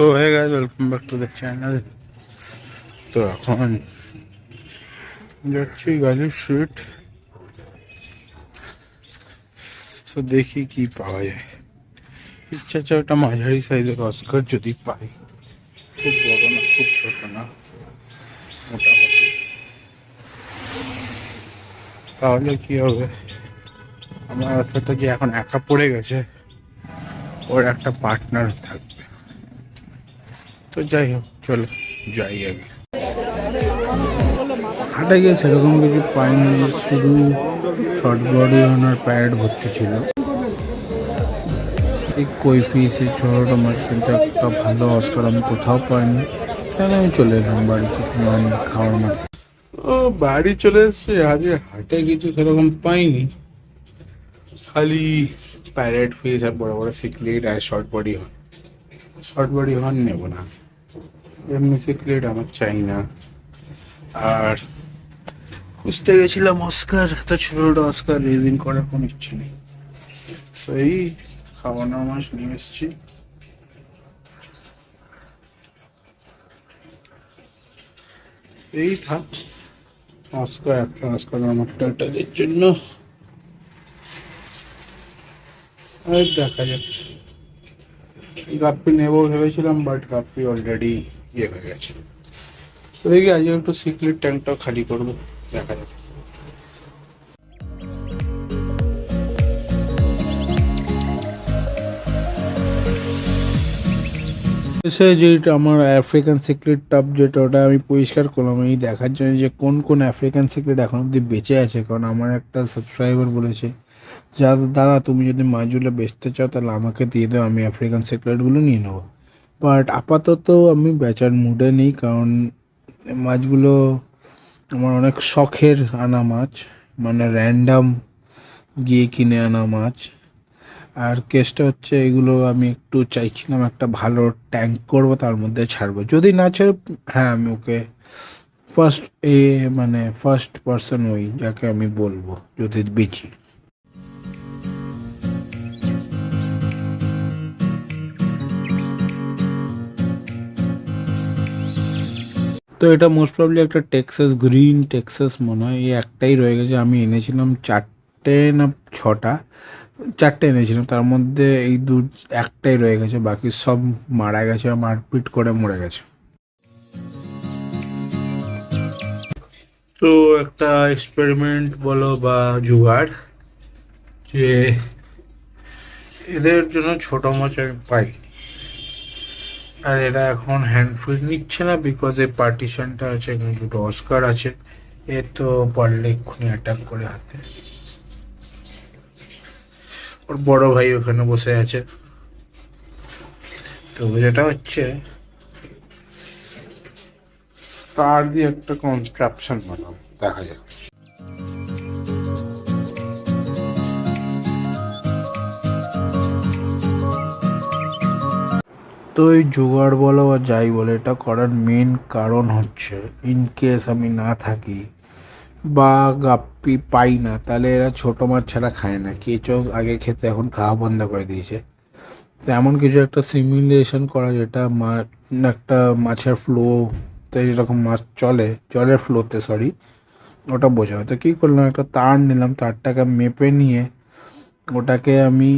তো হয়ে গেছে, welcome back to the channel. তো এখন যাচ্ছি গাজী স্ট্রিট। তো দেখি কি পাওয়া যায়। ইচ্ছা আছে একটা মাঝারি সাইজের অস্কার যদি পাই, খুব বড় না খুব ছোট না, মোটামুটি, তাহলে কি হবে, আমার অস্কারটা যে এখন একা পড়ে গেছে, ওর একটা পার্টনার থাকবে। তো যাই হোক, চলো যাই আগে। হাটে গিয়ে সেরকম কিছু পাইনি, শুধু শর্ট বডি ওনার প্যারেড ভর্তি ছিল। এই কই পিসের ছোটো মাছ, কিন্তু একটা ভালো অস্কার আমি কোথাও পাইনি। তাহলে আমি চলে এলাম বাড়ি, কিছু মানে খাওয়ার না। ও বাড়ি চলে এসছি, আজ হাটে কিছু সেরকম পাইনি, খালি প্যারেড ফিস আর বড় বড় সিকলেট আর শর্ট বডি হর্ন নেবো না, এমনি সিকলেট আমার চাই না। আর খুঁজতে গেছিলাম অস্কার, এত ছোট ছোট অস্কার রেজিং করার কোনো ইচ্ছে নেই। সেই খাওয়ানো মাছ নিয়ে এসছি। এই থাক অস্কার, একটা অস্কার আমার টাটাদের জন্য। আর দেখা যাচ্ছে, গাপ্পি নেবো ভেবেছিলাম, বাট গাপ্পি অলরেডি ইয়ে হয়ে গেছে। তো দেখি আজ একটু সিকলেট ট্যাঙ্কটাও খালি করবো, দেখা যাচ্ছে। সে যেটা আমার আফ্রিকান সিক্রেট টপ, যেটা ওটা আমি পরিষ্কার করলাম এই দেখার জন্য যে কোন কোন আফ্রিকান সিক্রেট এখন অব্দি বেঁচে আছে। কারণ আমার একটা সাবস্ক্রাইবার বলেছে, যা দাদা তুমি যদি মাছগুলো বেচতে চাও তাহলে আমাকে দিয়ে দাও, আমি আফ্রিকান সিক্রেটগুলো নিয়ে নেবো। বাট আপাতত আমি বেচার মুডে নেই, কারণ মাছগুলো আমার অনেক শখের আনা মাছ, মানে র্যান্ডাম গিয়ে কিনে আনা মাছ। আর কেসটা হচ্ছে, এগুলো আমি একটু চাইছিলাম একটা ভালো ট্যাঙ্ক করবো, তার মধ্যে ছাড়বো। যদি না ছাড়ে, হ্যাঁ আমি ওকে ফার্স্ট মানে ফার্স্ট পার্সন ওই যাকে আমি বলবো যদি বেচি। তো এটা মোস্ট প্রবলি একটা গ্রিন টেক্সাস মনে হয়, এই একটাই রয়ে গেছে। আমি এনেছিলাম চারটে না ছটা, চারটে এনেছিলাম, তার মধ্যে এই একটাই রয়ে গেছে, বাকি সব মারা গেছে, মারপিট করে মরে গেছে। তো একটা এক্সপেরিমেন্ট বলো বা জুগাড়, যে এদের জন্য ছোট মাছ আমি পাই, আর এরা এখন হ্যান্ড ফিড নিচ্ছে না, বিকজ এই পার্টিশনটা আছে, এখানে দুটো অস্কার আছে। এ তো পারলে এক্ষুনি অ্যাটাক করে হাতে। ওর বড় ভাই ওখানে বসে আছে। তো যেটা হচ্ছে, তার দিয়ে একটা কনস্ট্রাকশন বানাবো, দেখা যাক। তো এই জোগাড় বলো বা যাই বলো, এটা করার মেন কারণ হচ্ছে, ইন কেস আমি না থাকি বা গাপ্পি পাই না, তাহলে এরা ছোটো মাছ ছাড়া খায় না। কেঁচো আগে খেতে, এখন খাওয়া বন্ধ করে দিয়েছে। তো এমন কিছু একটা সিমুলেশন করা, যেটা একটা মাছের ফ্লোতে যেরকম মাছ চলে, জলের ফ্লোতে সরি, ওটা বোঝা হয়। তো কী করলাম, একটা তার নিলাম, তারটাকে মেপে নিয়ে ওটাকে আমি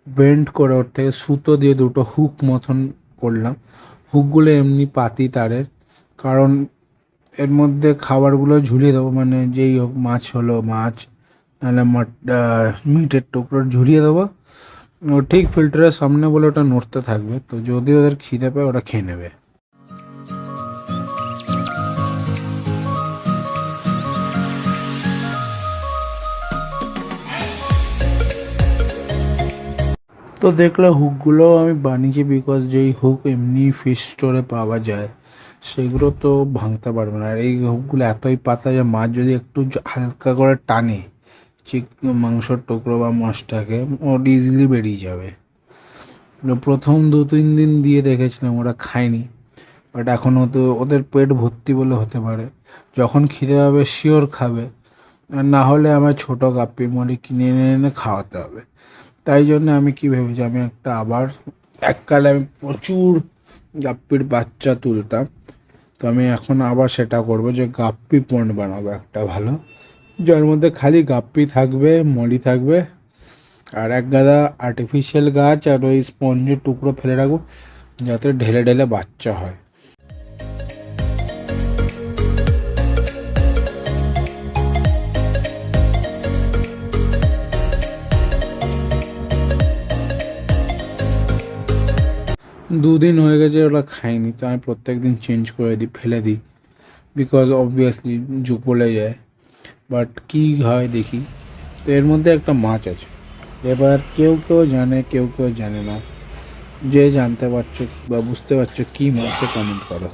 বেন্ড করে ওর থেকে সুতো দিয়ে দুটো হুক মতন করলাম। হুকগুলো এমনি পাতি তারের, কারণ এর মধ্যে খাবারগুলো ঝুলিয়ে দেবো, মানে যেই হোক, মাছ হলো মাছ, নাহলে মিটের টুকরো ঝুলিয়ে দেবো। ও ঠিক ফিল্টারের সামনে বলে ওটা নড়তে থাকবে, তো যদি ওদের খিদে পায় ওটা খেয়ে নেবে। তো দেখলাম হুকগুলোও আমি বানিয়েছি, বিকজ যেই হুক এমনি ফিশ স্টোরে পাওয়া যায় সেগুলো তো ভাঙতে পারবে না। আর এই হুকগুলো এতই পাতলা যে মাছ যদি একটু হালকা করে টানে মাংসর টুকরো বা মাছটাকে, ওটা ইজিলি বেরিয়ে যাবে। প্রথম 2-3 দিন দিয়ে দেখেছিলাম, ওরা খায়নি, বাট এখন তো ওদের পেট ভর্তি বলে হতে পারে। যখন খিদে হবে শিওর খাবে, আর না হলে আমার ছোটো গাপ্পির মুড়ি কিনে এনে এনে খাওয়াতে হবে। তাই জন্য আমি কি ভেবেছি, আমি একটা আবার এককালে আমি প্রচুর গাপ্পির বাচ্চা তুলতাম, তো আমি এখন আবার সেটা করব, যে গাপ্পি পন্ড বানাবো একটা ভালো, যার মধ্যে খালি গাপ্পি থাকবে, মলি থাকবে, আর এক গাদা আর্টিফিশিয়াল গাছ আর ওই স্পঞ্জের টুকরো ফেলে রাখবো, যাতে ঢেলে ঢেলে বাচ্চা হয়। দুদিন হয়ে গেছে ওরা খাইনি, তো আমি প্রত্যেক দিন চেঞ্জ করে দিই, ফেলে দিই, বিকজ অবভিয়াসলি গলে যায়। বাট কী হয় দেখি। তো এর মধ্যে একটা মাছ আছে, এবার কেউ কেউ জানে, কেউ কেউ জানে না। যে জানতে পারছো বা বুঝতে পারছো কী মাছে, কমেন্ট করো।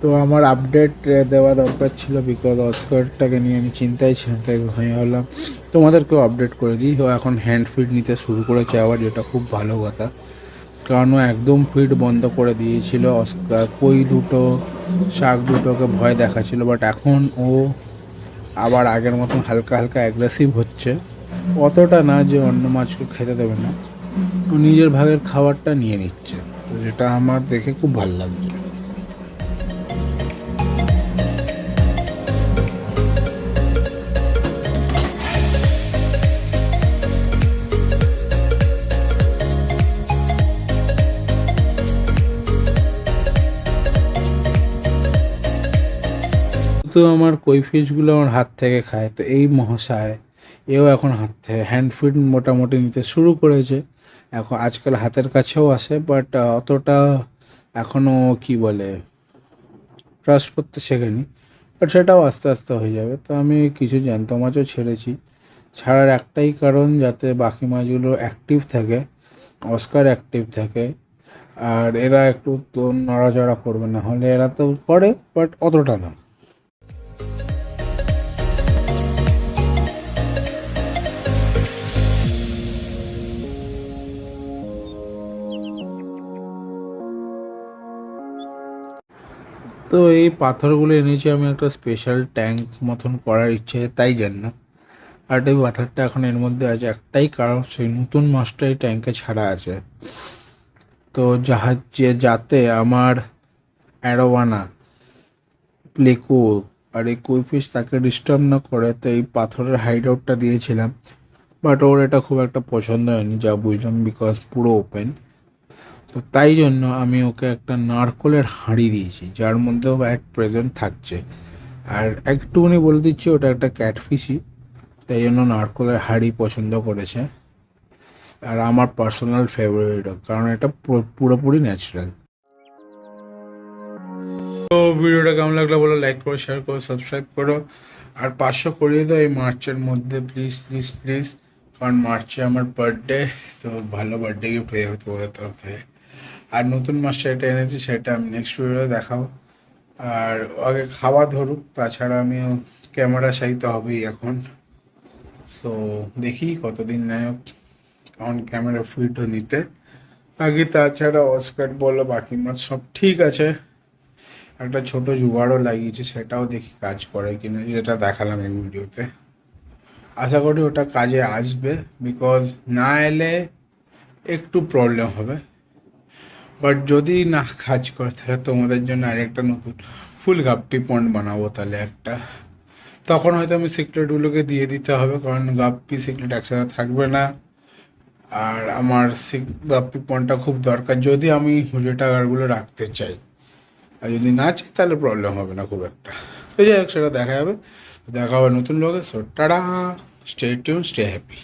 তো আমার আপডেট দেওয়া দরকার ছিল, বিকজ অস্কারটাকে নিয়ে আমি চিন্তায় ছিলাম, তাই হয়ে হলাম তোমাদেরকেও আপডেট করে দিই। ও এখন হ্যান্ড ফিড নিতে শুরু করেছে আবার, যেটা খুব ভালো কথা, কারণ ও একদম ফিড বন্ধ করে দিয়েছিল। অস্কার কই দুটো, শাক দুটোকে ভয় দেখাচ্ছিল, বাট এখন ও আবার আগের মতন হালকা হালকা অ্যাগ্রেসিভ হচ্ছে। অতটা না যে অন্য মাছকে খেতে দেবে না, ও নিজের ভাগের খাবারটা নিয়ে নিচ্ছে, তো যেটা আমার দেখে খুব ভালো লাগছে। তো আমার কই ফিশগুলো আমার হাত থেকে খায়, তো এই মহাশয় এও এখন হাত থেকে হ্যান্ড ফিড মোটামুটি নিতে শুরু করেছে। এখন আজকাল হাতের কাছেও আসে, বাট অতটা এখনও কি বলে ট্রাস্ট করতে শেখেনি, বাট সেটাও আস্তে আস্তে হয়ে যাবে। তো আমি কিছু জ্যান্ত মাছও ছেড়েছি, ছাড়ার একটাই কারণ, যাতে বাকি মাছগুলো অ্যাক্টিভ থাকে, অস্কার অ্যাক্টিভ থাকে, আর এরা একটু তো নড়াচড়া করবে, না হলে এরা তো করে বাট অতটা না। তো এই পাথরগুলো এনেছি আমি একটা স্পেশাল ট্যাঙ্ক মতন করার ইচ্ছে, তাই জানি না। আর এই পাথরটা এখন এর মধ্যে আছে, একটাই কারণ সেই নতুন মাছটা এই ট্যাঙ্কে ছাড়া আছে, তো যাতে আমার অ্যারোওয়ানা, প্লেকো আর এই কই ফিশ তাকে ডিস্টার্ব না করে, তো এই পাথরের হাইড আউটটা দিয়েছিলাম, বাট ওর এটা খুব একটা পছন্দ হয়নি, যা বুঝলাম, বিকজ পুরো ওপেন। তো তাই জন্য আমি ওকে একটা নারকোলের হাঁড়ি দিয়েছি, যার মধ্যেও অ্যাট প্রেজেন্ট থাকছে। আর একটুখানি বলে দিচ্ছি, ওটা একটা ক্যাটফিশই, তাই জন্য নারকোলের হাঁড়ি পছন্দ করেছে। আর আমার পার্সোনাল ফেভারিটও, কারণ এটা পুরোপুরি ন্যাচারাল। তো ভিডিওটা কেমন লাগলো বলো, লাইক করো, শেয়ার করো, সাবস্ক্রাইব করো, আর 500 করিয়ে দাও এই মার্চের মধ্যে, প্লিজ প্লিজ প্লিজ, কারণ মার্চে আমার বার্থডে, তো ভালো বার্থডে গিফট হয়ে যাবে তোমাদের তরফ থেকে। আর নতুন মাছটা এটা এনেছি, সেটা আমি নেক্সট ভিডিও দেখাবো। আর আগে খাওয়া ধরুক, তাছাড়া আমিও ক্যামেরা চাইতে হবেই এখন। সো দেখি কতদিন নায়ক অন ক্যামেরা ফিটও নিতে। আগে তাছাড়া অস্কার বলো, বাকি মাছ সব ঠিক আছে। একটা ছোট জুগাড়ও লাগিয়েছে, সেটাও দেখি কাজ করে কিনা, যেটা দেখালাম এই ভিডিওতে। আশা করি ওটা কাজে আসবে, বিকজ না এলে একটু প্রবলেম হবে। বাট যদি না কাজ করে, তাহলে তোমাদের জন্য আরেকটা নতুন ফুল গাপ্পি পন্ড বানাবো তাহলে একটা। তখন হয়তো আমি সিক্রেটগুলোকে দিয়ে দিতে হবে, কারণ গাপ্পি সিক্রেট একসাথে থাকবে না। আর আমার গাপ্পি পন্ডটা খুব দরকার, যদি আমি হুলিটাগারগুলো রাখতে চাই। আর যদি না চাই, তাহলে প্রবলেম হবে না খুব একটা। তো যাই হোক, সেটা দেখা যাবে, দেখা হবে নতুন লোকে। So tata, stay tune, stay happy.